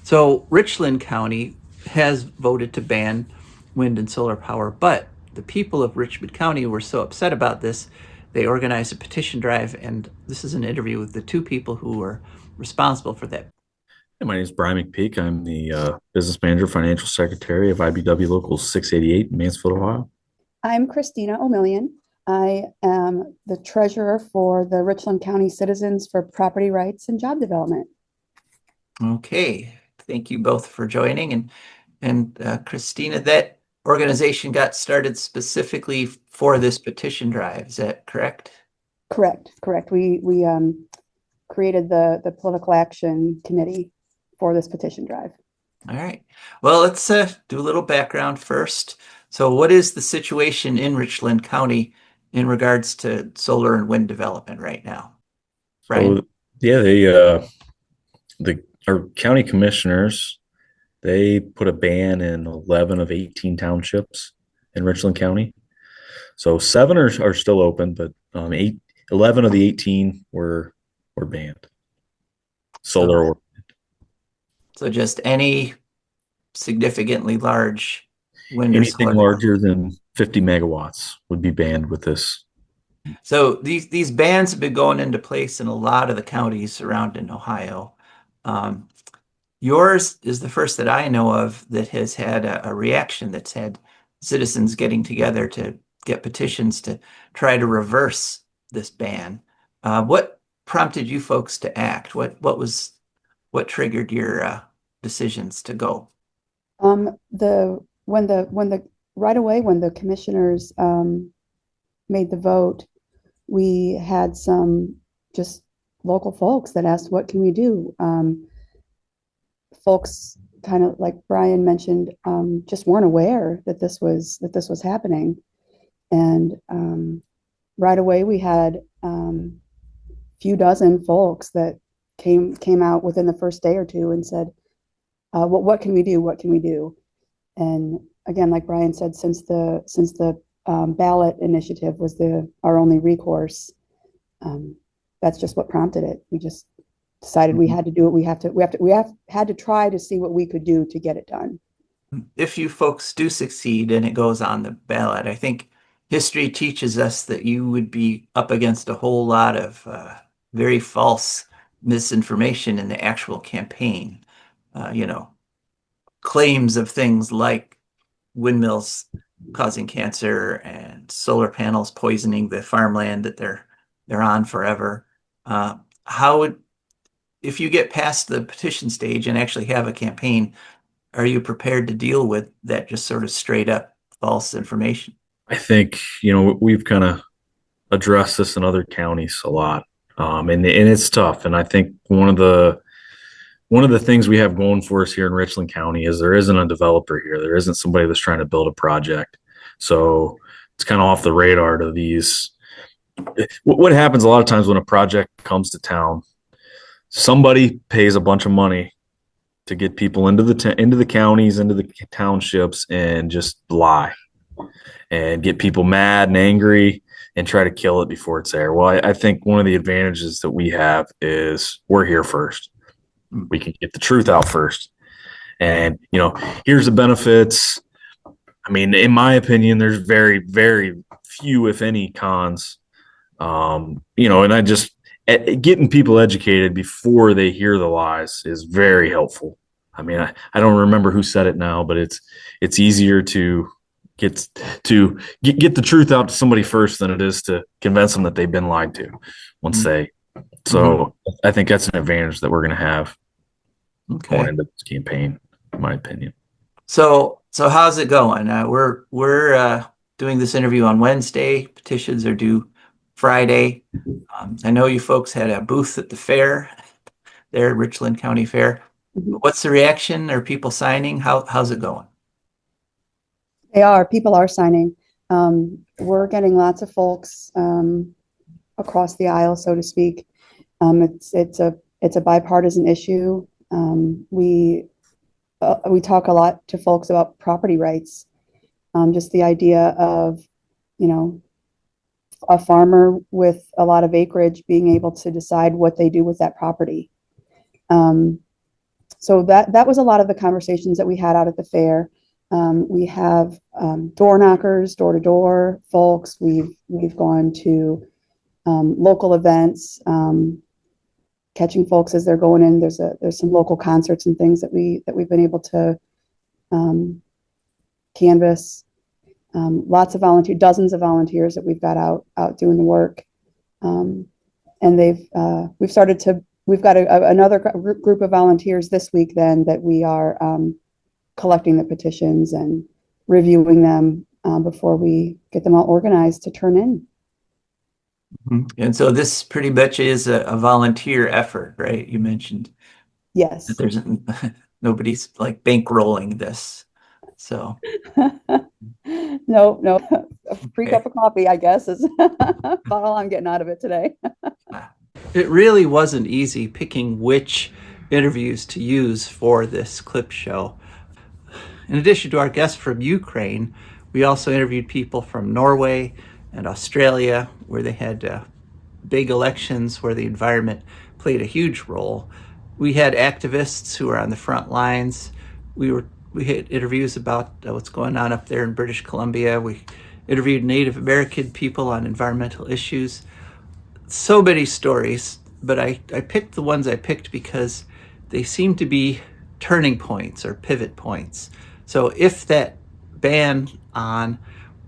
So Richland County has voted to ban wind and solar power, but the people of Richmond County were so upset about this, they organized a petition drive, and this is an interview with the two people who were responsible for that. Hey, my name is Brian McPeak. I'm the business manager, financial secretary of IBW Local 688 in Mansfield, Ohio. I'm Christina O'Million. I am the treasurer for the Richland County Citizens for Property Rights and Job Development. Okay, thank you both for joining. And Christina, that organization got started specifically for this petition drive. Is that correct? Correct. We created the political action committee for this petition drive. All right. Well, let's do a little background first. So what is the situation in Richland County in regards to solar and wind development right now? Brian? So, yeah, our county commissioners, they put a ban in 11 of 18 townships in Richland County. So 7 are still open, but 11 of the 18 were banned. Solar So just any significantly large wind or solar anything larger than 50 megawatts would be banned with this. So these bans have been going into place in a lot of the counties around in Ohio. Yours is the first that I know of that has had a reaction, that's had citizens getting together to get petitions to try to reverse this ban. What prompted you folks to act? What triggered your decisions to go? Right away when the commissioners made the vote, we had some just local folks that asked, what can we do? Folks, kind of like Brian mentioned, just weren't aware that this was happening. And right away we had few dozen folks that came out within the first day or two and said, what can we do? What can we do? And again, like Brian said, since the ballot initiative was our only recourse, that's just what prompted it. We just decided we had to do it. We had to try to see what we could do to get it done. If you folks do succeed and it goes on the ballot, I think history teaches us that you would be up against a whole lot of very false misinformation in the actual campaign. Claims of things like windmills causing cancer and solar panels poisoning the farmland that they're on forever. If you get past the petition stage and actually have a campaign, are you prepared to deal with that just sort of straight up false information? I think, we've kind of addressed this in other counties a lot. And it's tough. And I think one of the things we have going for us here in Richland County is there isn't a developer here. There isn't somebody that's trying to build a project. So it's kind of off the radar to these. What happens a lot of times when a project comes to town, somebody pays a bunch of money to get people into the counties, into the townships, and just lie and get people mad and angry and try to kill it before it's there. Well, I think one of the advantages that we have is we're here first. We can get the truth out first. And, here's the benefits. I mean, in my opinion, there's very, very few, if any, cons. And I just, getting people educated before they hear the lies is very helpful. I mean, I don't remember who said it now, but it's easier to get the truth out to somebody first than it is to convince them that they've been lied to I think that's an advantage that we're going to have going into this campaign, in my opinion. So how's it going? We're doing this interview on Wednesday. Petitions are due Friday. I know you folks had a booth at the fair there at Richland County Fair. What's the reaction? Are people signing? How's it going? People are signing. We're getting lots of folks across the aisle, so to speak. It's a bipartisan issue. We talk a lot to folks about property rights. Just the idea of, a farmer with a lot of acreage being able to decide what they do with that property. So that was a lot of the conversations that we had out at the fair. We have door knockers, door to door folks. We've gone to local events, catching folks as they're going in. There's some local concerts and things that we've been able to canvas. Lots of dozens of volunteers that we've got out doing the work, and we've got another group of volunteers this week then that we are collecting the petitions and reviewing them before we get them all organized to turn in. And so this pretty much is a volunteer effort, right? You mentioned Yes. that there's nobody's like bankrolling this. So no, a free cup of coffee, I guess, is about all I'm getting out of it today. It really wasn't easy picking which interviews to use for this clip show. In addition to our guests from Ukraine, we also interviewed people from Norway and Australia, where they had big elections where the environment played a huge role. We had activists who were on the front lines. We had interviews about what's going on up there in British Columbia. We interviewed Native American people on environmental issues. So many stories, but I picked the ones I picked because they seem to be turning points or pivot points. So if that ban on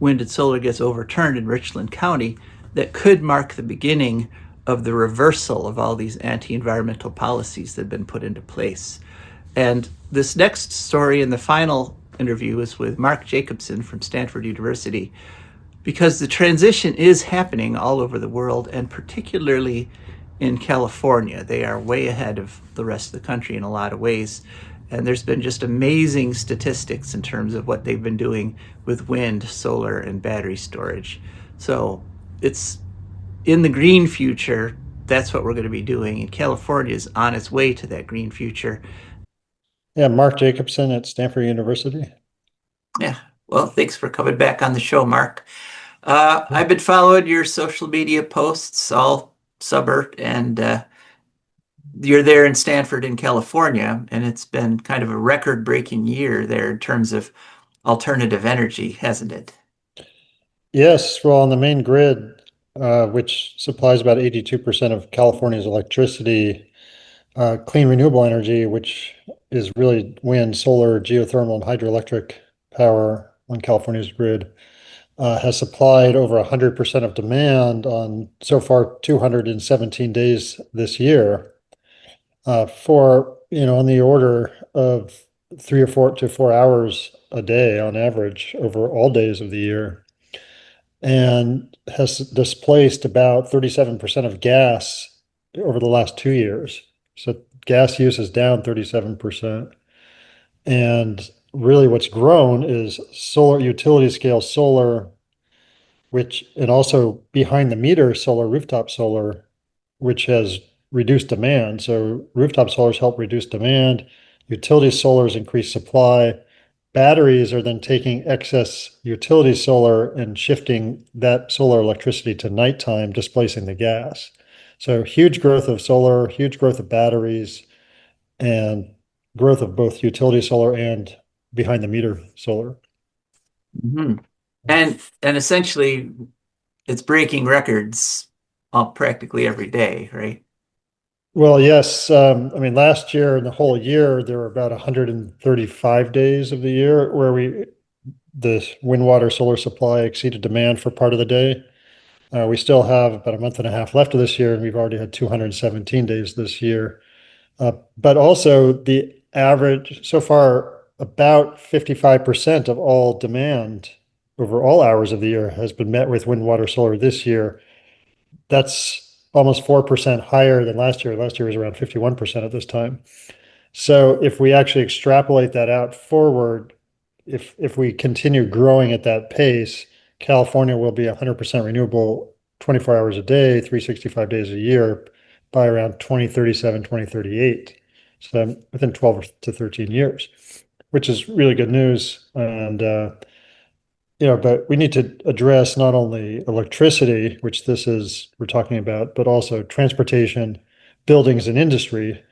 wind and solar gets overturned in Richland County, that could mark the beginning of the reversal of all these anti-environmental policies that have been put into place. And this next story in the final interview is with Mark Jacobson from Stanford University, because the transition is happening all over the world, and particularly in California. They are way ahead of the rest of the country in a lot of ways. And there's been just amazing statistics in terms of what they've been doing with wind, solar, and battery storage. So it's in the green future, that's what we're going to be doing. And California is on its way to that green future. Yeah, Mark Jacobson at Stanford University. Yeah, well, thanks for coming back on the show, Mark. I've been following your social media posts all summer, and you're there in Stanford in California, and it's been kind of a record-breaking year there in terms of alternative energy, hasn't it? Yes, well, on the main grid, which supplies about 82% of California's electricity, clean renewable energy, which is really wind, solar, geothermal, and hydroelectric power on California's grid, has supplied over 100% of demand on so far 217 days this year, for on the order of 3 or 4 a day on average over all days of the year, and has displaced about 37% of gas over the last 2 years. So gas use is down 37%. And really what's grown is solar, utility scale solar, and also behind the meter solar, rooftop solar, which has reduced demand. So rooftop solars help reduce demand, utility solars increase supply. Batteries are then taking excess utility solar and shifting that solar electricity to nighttime, displacing the gas. So huge growth of solar, huge growth of batteries, and growth of both utility solar and behind the meter solar. Mm-hmm. And essentially, it's breaking records practically every day, right? Well, yes. I mean, last year and the whole year, there were about 135 days of the year where the wind, water, solar supply exceeded demand for part of the day. We still have about a month and a half left of this year, and we've already had 217 days this year. But also the average so far, about 55% of all demand over all hours of the year has been met with wind, water, solar this year. That's almost 4% higher than last year. Last year was around 51% at this time. So if we actually extrapolate that out forward, if we continue growing at that pace, California will be 100% renewable 24 hours a day, 365 days a year by around 2037, 2038. So within 12 to 13 years, which is really good news. And, but we need to address not only electricity, which we're talking about, but also transportation, buildings, and industry,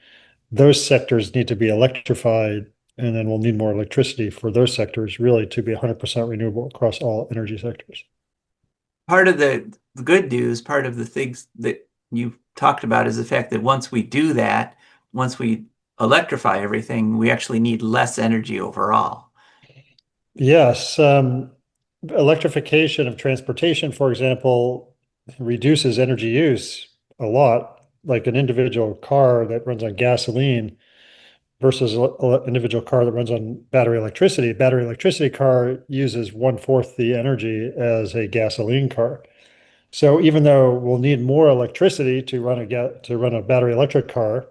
those sectors need to be electrified, and then we'll need more electricity for those sectors really to be 100% renewable across all energy sectors. Part of the good news, part of the things that you talked about is the fact that once we do that, once we electrify everything, we actually need less energy overall. Yes, electrification of transportation, for example, reduces energy use a lot, like an individual car that runs on gasoline versus an individual car that runs on battery electricity. A battery electricity car uses 1/4 the energy as a gasoline car. So even though we'll need more electricity to run a battery electric car,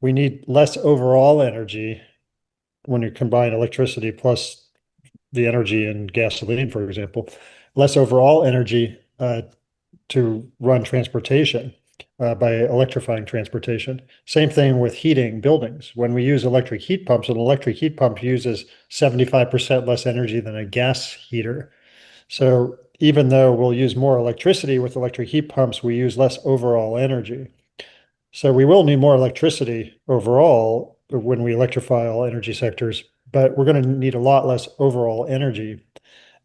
we need less overall energy when you combine electricity plus the energy in gasoline, for example, less overall energy to run transportation by electrifying transportation. Same thing with heating buildings. When we use electric heat pumps, an electric heat pump uses 75% less energy than a gas heater. So even though we'll use more electricity with electric heat pumps, we use less overall energy. So we will need more electricity overall when we electrify all energy sectors, but we're going to need a lot less overall energy.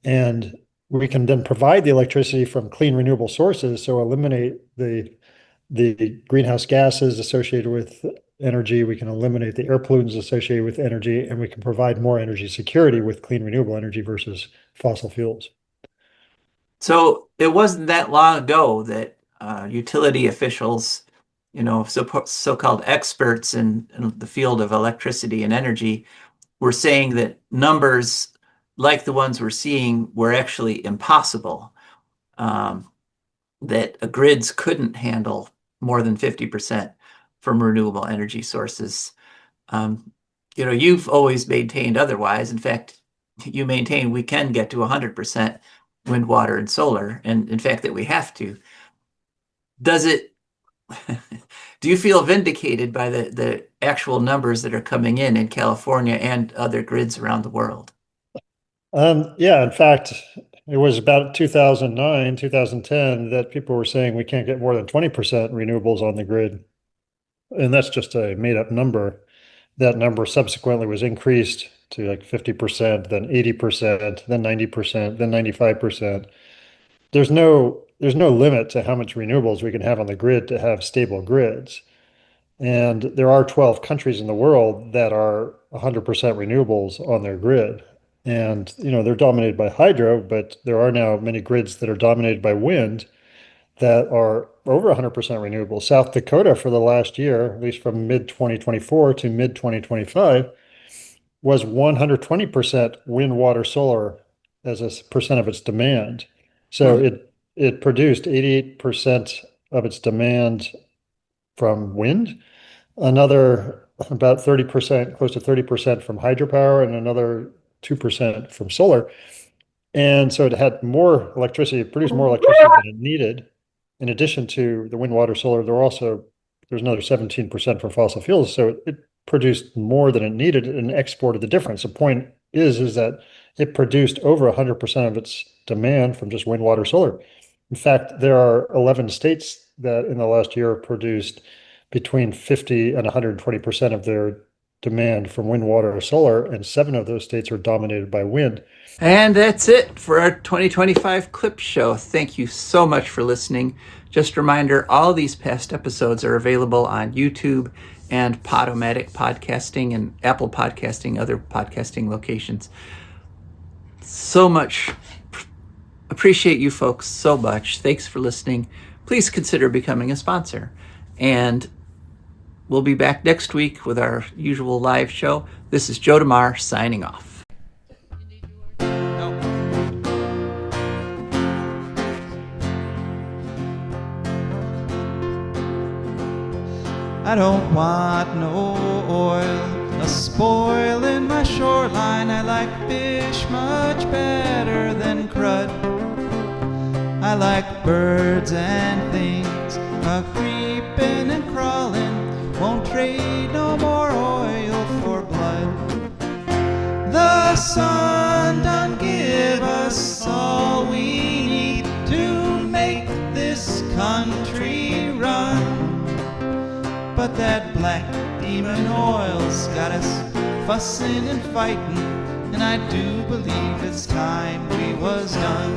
And we can then provide the electricity from clean renewable sources, so eliminate the greenhouse gases associated with energy. We can eliminate the air pollutants associated with energy, and we can provide more energy security with clean renewable energy versus fossil fuels. So it wasn't that long ago that utility officials, so-called experts in the field of electricity and energy, were saying that numbers like the ones we're seeing were actually impossible, that grids couldn't handle more than 50% from renewable energy sources. You've always maintained otherwise. In fact, you maintain we can get to 100% wind, water, and solar, and in fact that we have to. Do you feel vindicated by the actual numbers that are coming in California and other grids around the world? Yeah, in fact, it was about 2009, 2010 that people were saying we can't get more than 20% renewables on the grid. And that's just a made up number. That number subsequently was increased to like 50%, then 80%, then 90%, then 95%. There's no limit to how much renewables we can have on the grid to have stable grids. And there are 12 countries in the world that are 100% renewables on their grid. And, they're dominated by hydro, but there are now many grids that are dominated by wind that are over 100% renewable. South Dakota for the last year, at least from mid 2024 to mid 2025, was 120% wind, water, solar as a percent of its demand. So it produced 88% of its demand from wind, another about 30%, close to 30% from hydropower, and another 2% from solar. And so it had more electricity, it produced more electricity than it needed. In addition to the wind, water, solar, there's another 17% from fossil fuels. So it produced more than it needed and exported the difference. The point is that it produced over 100% of its demand from just wind, water, solar. In fact, there are 11 states that in the last year produced between 50 and 120% of their demand from wind, water, or solar, and 7 of those states are dominated by wind. And that's it for our 2025 Clip Show. Thank you so much for listening. Just a reminder, all these past episodes are available on YouTube and Podomatic Podcasting and Apple Podcasting, other podcasting locations. So much. Appreciate you folks so much. Thanks for listening. Please consider becoming a sponsor. And we'll be back next week with our usual live show. This is Joe DeMare signing off. I don't want no oil, a spoil in my shoreline. I like fish much better than crud. I like birds and things a-creeping and crawling. Won't trade no more oil for blood. The sun done give us all we need to make this country run. But that black Steaming oil's got us fussing and fighting, and I do believe it's time we was done.